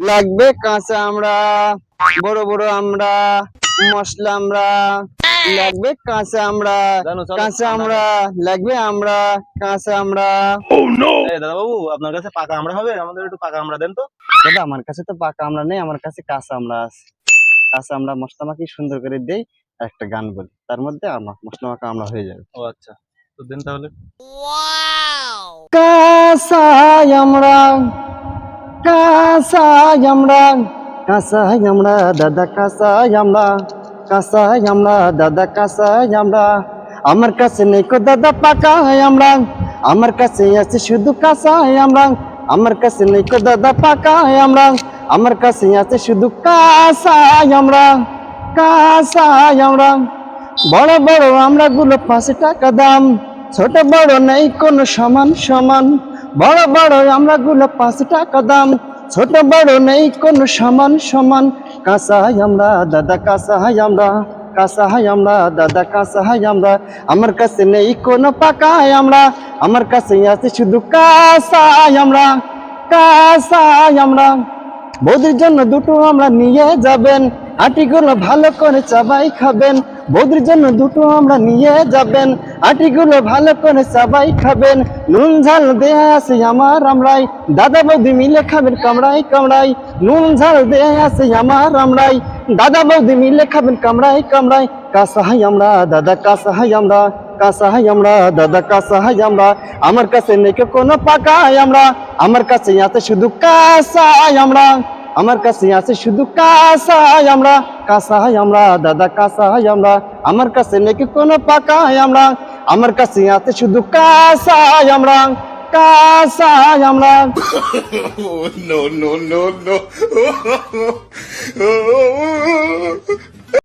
লাগবে কাঁচা আমড়া, বড় বড় আমড়া, মশলা আমড়া, লাগবে কাঁচা আমড়া, জানো চলো কাঁচা আমরা আমড়া, লাগবে আমড়া, কাঁচা আমড়া। দাদা বাবু আপনার কাছে পাকা আমড়া হবে? আমাদের একটু পাকা আমড়া দেন তো। দাদা আমার কাছে তো পাকা আমড়া নেই, আমার কাছে কাঁচা আমড়া আছে। কাঁচা আমড়া মশলা মাখিয়ে সুন্দর করে দেই, আর একটা গান বলি, তার মধ্যে আমার মশলা মাখা আমড়া হয়ে যাবে। ও আচ্ছা, তো দেন তাহলে। কাঁচা আমড়া, কাঁচা আমড়া, কাঁচা আমড়া দাদা, কাঁচা আমড়া, কাঁচা আমড়া দাদা, কাঁচা আমড়া। আমার কাছে নেই কো দাদা পাকা আমড়া, আমার কাছে আছে শুধু কাঁচা আমড়া। আমার কাছে নেই কো দাদা পাকা আমড়া, আমার কাছে আছে শুধু কাঁচা আমড়া, কাঁচা আমড়া। বড় বড় আমড়া গুলো 5 টাকা দাম, ছোট বড় নেই কোনো সমান সমান। বড় বড় আমড়া গুলো 5 টাকা দাম, ছোট বড় নেই কোনো সমান সমান। কাঁচা আমড়া দাদা, কাঁচা আমড়া, কাঁচা আমড়া দাদা, কাঁচা আমড়া। আমার কাছে নেই কোনো পাকা আমড়া, আমার কাছে আছে শুধু কাঁচা আমড়া, কাঁচা আমড়া। বৌদির জন্য দুটো আমরা নিয়ে যাবেন, আটিগুলো ভালো করে চাবাই খাবেন। বৌদির জন্য দুটো আমরা নিয়ে যাবেন, আটিগুলো ভালো করে চাবাই খাবেন। নুন ঝাল দেয়া আছে আমার আমরাই, দাদা বৌদি মিলে খাবেন কামড়াই কামড়াই। নুন ঝাল দেয়া আছে আমার আমরাই, দাদা বৌদি মিলে খাবেন কামড়াই কামড়াই। কাঁচা আমরা দাদা, কাঁচা আমরা, কাঁচা আমরা দাদা, কাঁচা আমরা। আমার কাছে নেই কোনো পাকা আমরা, আমার কাছে আছে শুধু কাঁচা আমরা। আমার কাছে আছে শুধু কাঁচা আমরা, কাঁচা আমরা দাদা, কাঁচা আমরা। আমার কাছে নেই কোনো পাকা আমরা, আমার কাছে আছে শুধু কাঁচা আমরা, কাঁচা আমরা। No, no, no, no.